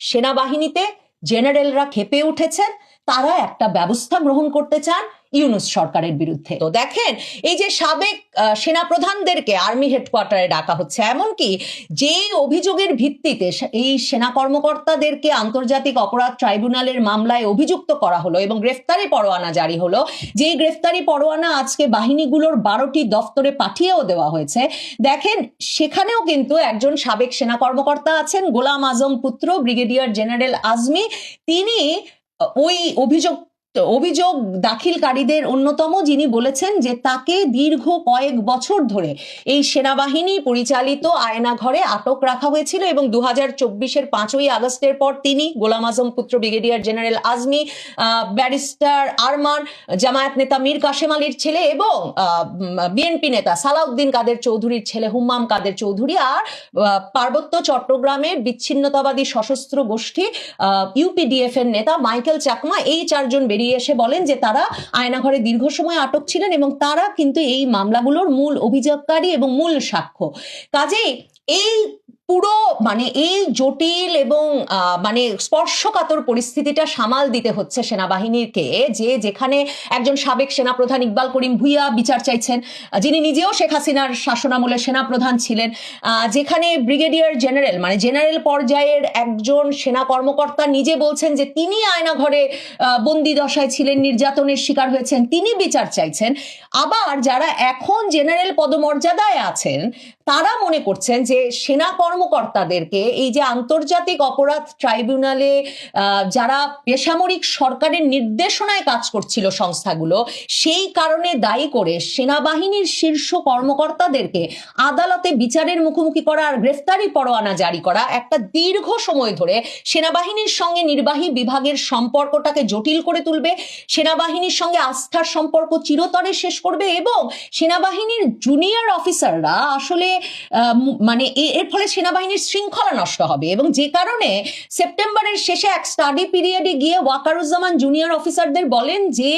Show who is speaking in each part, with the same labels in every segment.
Speaker 1: সেনাবাহিনীতে জেনারেলরা ক্ষেপে উঠেছেন, তারা একটা ব্যবস্থা গ্রহণ করতে চান ইউনূস সরকারের বিরুদ্ধে। তো দেখেন, এই যে সাবেক সেনাপ্রধানদেরকে আর্মি হেডকোয়ার্টারে ডাকা হচ্ছে, এমনকি যে অভিযোগের ভিত্তিতে এই সেনা কর্মকর্তাদেরকে আন্তর্জাতিক অপরাধ ট্রাইব্যুনালের মামলায় অভিযুক্ত করা হলো এবং গ্রেফতারি পরোয়ানা জারি হলো, যেই গ্রেফতারি পরোয়ানা আজকে বাহিনীগুলোর 12টি দফতরে পাঠিয়েও দেওয়া হয়েছে। দেখেন, সেখানেও কিন্তু একজন সাবেক সেনা কর্মকর্তা আছেন, গোলাম আজম পুত্র ব্রিগেডিয়ার জেনারেল আজমি। তিনি ওই অভিযোগ দাখিলকারীদের অন্যতম, যিনি বলেছেন যে তাকে দীর্ঘ কয়েক বছর ধরে এই সেনাবাহিনী পরিচালিত আয়নাঘরে আটক রাখা হয়েছিল এবং 2024-এর 5ই আগস্টের পর তিনি, গোলাম আজম পুত্র brigadier general Azmi, barrister Arman, Jamaat নেতা মীর কাশেম আলীর ছেলে এবং বিএনপি নেতা সালাউদ্দিন কাদের চৌধুরীর ছেলে হুম্মাম কাদের চৌধুরী, আর পার্বত্য চট্টগ্রামের বিচ্ছিন্নতাবাদী সশস্ত্র গোষ্ঠী ইউপিডিএফ এর নেতা মাইকেল চাকমা, এই 4 জন বেরিয়ে এসে বলেন যে তারা আয়নাঘরে দীর্ঘ সময় আটক ছিলেন এবং তারা কিন্তু এই মামলাগুলোর মূল অভিযোগকারী এবং মূল সাক্ষ্য। কাজেই এই পুরো এই জটিল এবং স্পর্শকাতর পরিস্থিতিটা সামাল দিতে হচ্ছে সেনাবাহিনীকে, যেখানে একজন সাবেক সেনাপ্রধান ইকবাল করিম ভুইয়া বিচার চাইছেন, যিনি নিজেও শেখ হাসিনার শাসনামলে সেনাপ্রধান ছিলেন, যেখানে ব্রিগেডিয়ার জেনারেল জেনারেল পর্যায়ের একজন সেনা কর্মকর্তা নিজে বলছেন যে তিনি আয়নাঘরে বন্দি দশায় ছিলেন, নির্যাতনের শিকার হয়েছেন, তিনি বিচার চাইছেন। আবার যারা এখন জেনারেল পদমর্যাদায় আছেন তারা মনে করছেন যে সেনা কর্মকর্তাদেরকে এই যে আন্তর্জাতিক অপরাধ ট্রাইব্যুনালে যারা বেসামরিক সরকারের নির্দেশনায় কাজ করছিল সংস্থাগুলো, সেই কারণে দায়ী করে সেনাবাহিনীর শীর্ষ কর্মকর্তাদেরকে আদালতে বিচারের মুখোমুখি করা আর গ্রেফতারি পরোয়ানা জারি করা একটা দীর্ঘ সময় ধরে সেনাবাহিনীর সঙ্গে নির্বাহী বিভাগের সম্পর্কটাকে জটিল করে তুলবে, সেনাবাহিনীর সঙ্গে আস্থার সম্পর্ক চিরতরে শেষ করবে এবং সেনাবাহিনীর জুনিয়র অফিসাররা আসলে এর ফলে সেনাবাহিনীর শৃঙ্খলা নষ্ট হবে। এবং যে কারণে সেপ্টেম্বরের শেষে এক স্টাডি পিরিয়ডে গিয়ে ওয়াকারুজ্জামান জুনিয়র অফিসারদের বলেন যে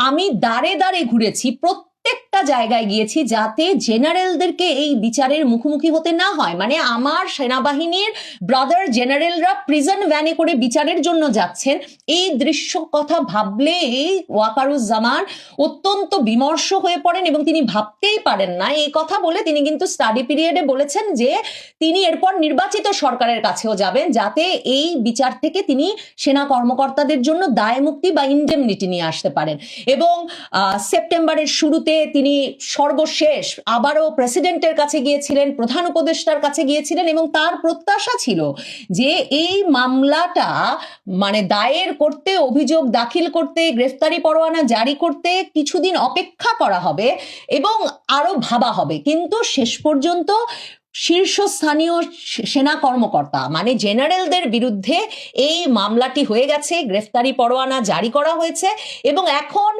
Speaker 1: আমি দাঁড়ে দাঁড়ে ঘুরেছি, প্রত্যেকটা জায়গায় গিয়েছি যাতে জেনারেলদেরকে এই বিচারের মুখোমুখি হতে না হয়। আমার সেনাবাহিনীর ব্রাদার জেনারেলরা প্রিজন ভ্যানে করে বিচারের জন্য যাচ্ছেন, এই দৃশ্য কথা ভাবলে এই ওয়াকারুজ্জামান অত্যন্ত বিমর্ষ হয়ে পড়েন এবং তিনি ভাবতেই পারেন না। এই কথা বলে তিনি কিন্তু স্টাডি পিরিয়ডে বলেছেন যে তিনি এরপর নির্বাচিত সরকারের কাছেও যাবেন যাতে এই বিচার থেকে তিনি সেনা কর্মকর্তাদের জন্য দায় মুক্তি বা ইনডেমনিটি নিয়ে আসতে পারেন। এবং সেপ্টেম্বরের শুরুতে তিনি সর্বশেষ আবারও প্রেসিডেন্টের কাছে গিয়েছিলেন, প্রধান উপদেষ্টার কাছে গিয়েছিলেন এবং তার প্রত্যাশা ছিল যে এই মামলাটা দায়ের করতে, অভিযোগ দাখিল করতে, গ্রেফতারি পরোয়ানা জারি করতে কিছুদিন অপেক্ষা করা হবে এবং আরো ভাবা হবে। কিন্তু শেষ পর্যন্ত শীর্ষস্থানীয় সেনা কর্মকর্তা জেনারেলদের বিরুদ্ধে এই মামলাটি হয়ে গেছে, গ্রেফতারি পরোয়ানা জারি করা হয়েছে এবং এখন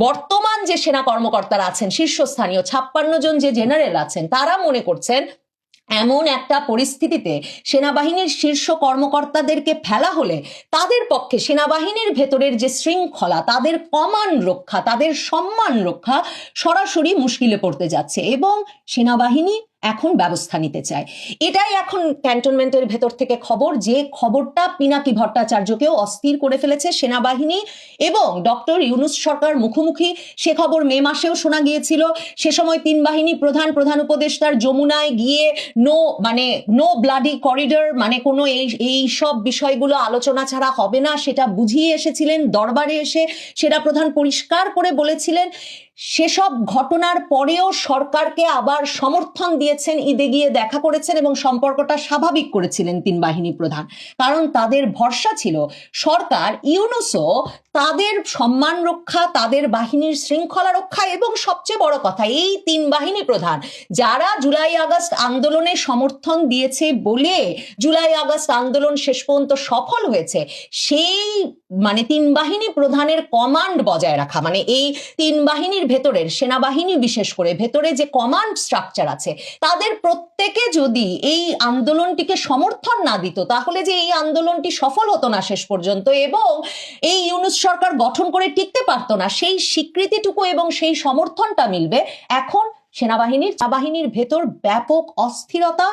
Speaker 1: বর্তমান যে সেনা কর্মকর্তারা আছেন শীর্ষস্থানীয় 56 জন যে জেনারেল আছেন, তারা মনে করছেন এমন একটা পরিস্থিতিতে সেনাবাহিনীর শীর্ষ কর্মকর্তাদেরকে ফেলা হলে তাদের পক্ষে সেনাবাহিনীর ভেতরের যে শৃঙ্খলা, তাদের কমান্ড রক্ষা, তাদের সম্মান রক্ষা সরাসরি মুশকিলে পড়তে যাচ্ছে এবং সেনাবাহিনী এখন ব্যবস্থা নিতে চায়। এটাই এখন ক্যান্টনমেন্টের ভেতর থেকে খবর, যে খবরটা পিনাকি ভট্টাচার্যকেও অস্থির করে ফেলেছে। সেনাবাহিনী এবং ডক্টর ইউনূস সরকার মুখোমুখি, সে খবর মে মাসেও শোনা গিয়েছিল। সে সময় 3 বাহিনী প্রধান উপদেষ্টার যমুনায় গিয়ে নো ব্লাডি করিডর, কোনো এই সব বিষয়গুলো আলোচনা ছাড়া হবে না সেটা বুঝিয়ে এসেছিলেন। দরবারে এসে সেনা প্রধান পরিষ্কার করে বলেছিলেন। সেসব ঘটনার পরেও সরকারকে আবার সমর্থন দিয়েছেন, ঈদে গিয়ে দেখা করেছেন এবং সম্পর্কটা স্বাভাবিক করেছিলেন 3 বাহিনী প্রধান, কারণ তাদের ভরসা ছিল সরকার ইউনূসও তাদের সম্মান রক্ষা, তাদের বাহিনীর শৃঙ্খলা রক্ষা এবং সবচেয়ে বড় কথা এই 3 বাহিনী প্রধান যারা জুলাই আগস্ট আন্দোলনে সমর্থন দিয়েছে বলে জুলাই আগস্ট আন্দোলন শেষ পর্যন্ত সফল হয়েছে, সেই 3 বাহিনী প্রধানের কমান্ড বজায় রাখা, এই 3 বাহিনীর ভেতরের সেনাবাহিনী বিশেষ করে ভেতরে যে কমান্ড স্ট্রাকচার আছে তাদের প্রত্যেকে যদি এই আন্দোলনটিকে সমর্থন না দিত তাহলে যে এই আন্দোলনটি সফল হতো না শেষ পর্যন্ত এবং এই ইউনূস সরকার গঠন করে টিকতে পারতো না, সেই স্বীকৃতিটুকু এবং সেই সমর্থনটা মিলবে এখন সেনাবাহিনীর ভেতর ব্যাপক অস্থিরতা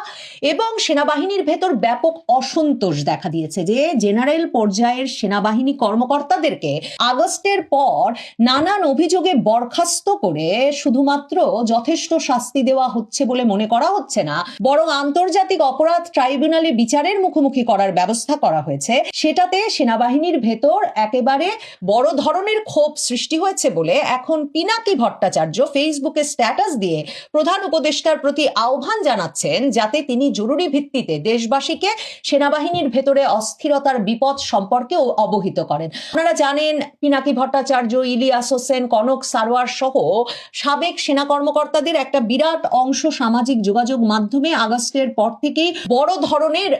Speaker 1: এবং সেনাবাহিনীর ভেতর ব্যাপক অসন্তোষ দেখা দিয়েছে যে জেনারেল পর্যায়ের সেনাবাহিনী কর্মকর্তাদেরকে আগস্টের পর নানান অভিযোগে বরখাস্ত করে শুধুমাত্র যথেষ্ট শাস্তি দেওয়া হচ্ছে বলে মনে করা হচ্ছে না, বরং আন্তর্জাতিক অপরাধ ট্রাইব্যুনালে বিচারের মুখোমুখি করার ব্যবস্থা করা হয়েছে। সেটাতে সেনাবাহিনীর ভেতর একেবারে বড় ধরনের ক্ষোভ সৃষ্টি হয়েছে বলে এখন পিনাকি ভট্টাচার্য ফেসবুকে স্ট্যাটাস দিয়ে প্রধান উপদেষ্টার প্রতি আহ্বান জানাচ্ছেন যাতে তিনি জরুরি ভিত্তিতে দেশবাসীকে সেনাবাহিনীর ভেতরে অস্থিরতার বিপদ সম্পর্কে অবহিত করেন। আপনারা জানেন পিনাকি ভট্টাচার্য, ইলিয়াস হোসেন, কনক সারোয়ার সহ সাবেক সেনা কর্মকর্তাদের একটা বিরাট অংশ সামাজিক যোগাযোগ মাধ্যমে আগস্টের পর থেকেই বড় ধরনের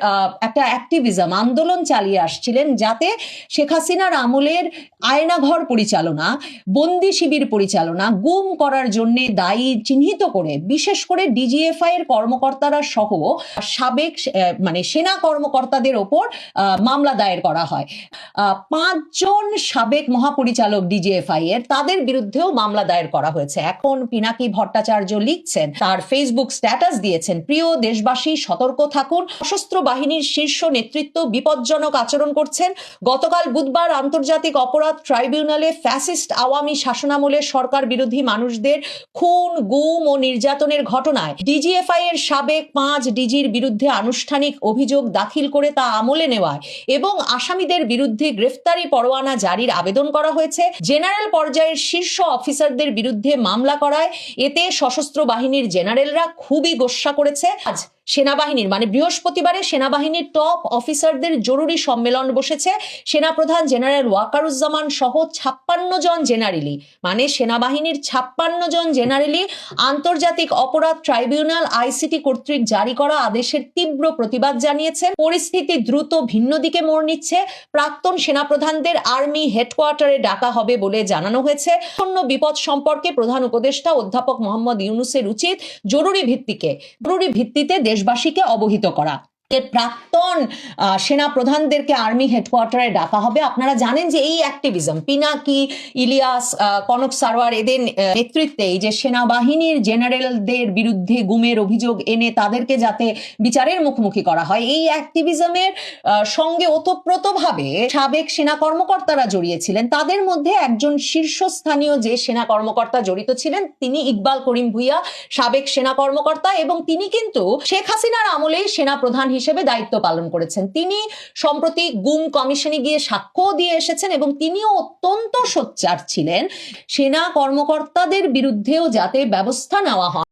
Speaker 1: একটা অ্যাক্টিভিজম আন্দোলন চালিয়ে আসছিলেন যাতে শেখ হাসিনার আমলের আয়নাঘর পরিচালনা, বন্দি শিবির পরিচালনা, গুম করার জন্য দায়ী চিহ্নিত করে বিশেষ করে ডিজিএফআই এর কর্মকর্তারা সহ সাবেক সেনা কর্মকর্তাদের ওপর মামলা দায়ের করা হয়। 5 জন সাবেক মহাপরিচালক ডিজিএফআই এর তাদের বিরুদ্ধেও মামলা দায়ের করা হয়েছে। এখন পিনাকি ভট্টাচার্য লিখছেন, তার ফেসবুক স্ট্যাটাস দিয়েছেন, প্রিয় দেশবাসী সতর্ক থাকুন, সশস্ত্র বাহিনীর শীর্ষ নেতৃত্ব বিপজ্জনক আচরণ করছেন। গতকাল বুধবার আন্তর্জাতিক অপরাধ ট্রাইব্যুনালে ফ্যাসিস্ট আওয়ামী শাসনামলে সরকার বিরোধী মানুষদের খুন, গুম ও নির্যাতনের ঘটনায় ডিজিএফআই এর সাবেক 5 ডিজির বিরুদ্ধে আনুষ্ঠানিক অভিযোগ দাখিল করে তা আমলে নেওয়ায় এবং আসামিদের বিরুদ্ধে গ্রেফতারি পরোয়ানা জারির আবেদন করা হয়েছে। জেনারেল পর্যায়ের শীর্ষ অফিসারদের বিরুদ্ধে মামলা করায় এতে সশস্ত্র বাহিনীর জেনারেলরা খুবই গোস্বা করেছে। আজ সেনাবাহিনীর বৃহস্পতিবারে সেনাবাহিনীর টপ অফিসারদের জরুরি সম্মেলন বসেছে। সেনাপ্রধান জেনারেল ওয়াকারুজ্জামান সহ 56 জন জেনারেলি সেনাবাহিনীর 56 জন জেনারেলি আন্তর্জাতিক অপরাধ ট্রাইব্যুনাল আইসিটি কর্তৃক জারি করা আদেশের তীব্র প্রতিবাদ জানিয়েছেন। পরিস্থিতি দ্রুত ভিন্ন দিকে মোড় নিচ্ছে। প্রাক্তন সেনাপ্রধানদের আর্মি হেডকোয়ার্টারে ডাকা হবে বলে জানানো হয়েছে। অন্য বিপদ সম্পর্কে প্রধান উপদেষ্টা অধ্যাপক মোহাম্মদ ইউনূসের উচিত জরুরি ভিত্তিতে দেশবাসীকে অবহিত করা। প্রাক্তন সেনা প্রধানদেরকে আর্মি হেডকোয়ার্টারে ডাকা হবে। আপনারা জানেন যে এই অ্যাক্টিভিজম পিনাকি, ইলিয়াস, কনক সারোয়ার এদের নেতৃত্বে এই যে সেনাবাহিনীর জেনারেলদের বিরুদ্ধে গুমের অভিযোগ এনে তাদেরকে যাতে বিচারের মুখোমুখি করা হয়, এই অ্যাক্টিভিজমের সঙ্গে ওতপ্রোতভাবে সাবেক সেনা কর্মকর্তারা জড়িয়েছিলেন। তাদের মধ্যে একজন শীর্ষস্থানীয় যে সেনা কর্মকর্তা জড়িত ছিলেন তিনি ইকবাল করিম ভুইয়া, সাবেক সেনা কর্মকর্তা, এবং তিনি কিন্তু শেখ হাসিনার আমলেই সেনা প্রধান হিসেবে দায়িত্ব পালন করেছেন। তিনি সম্প্রতি গুম কমিশনে গিয়ে সাক্ষ্য দিয়ে এসেছেন এবং তিনিও অত্যন্ত সোচ্চার ছিলেন সেনা কর্মকর্তাদের বিরুদ্ধেও যাতে ব্যবস্থা নেওয়া হয়।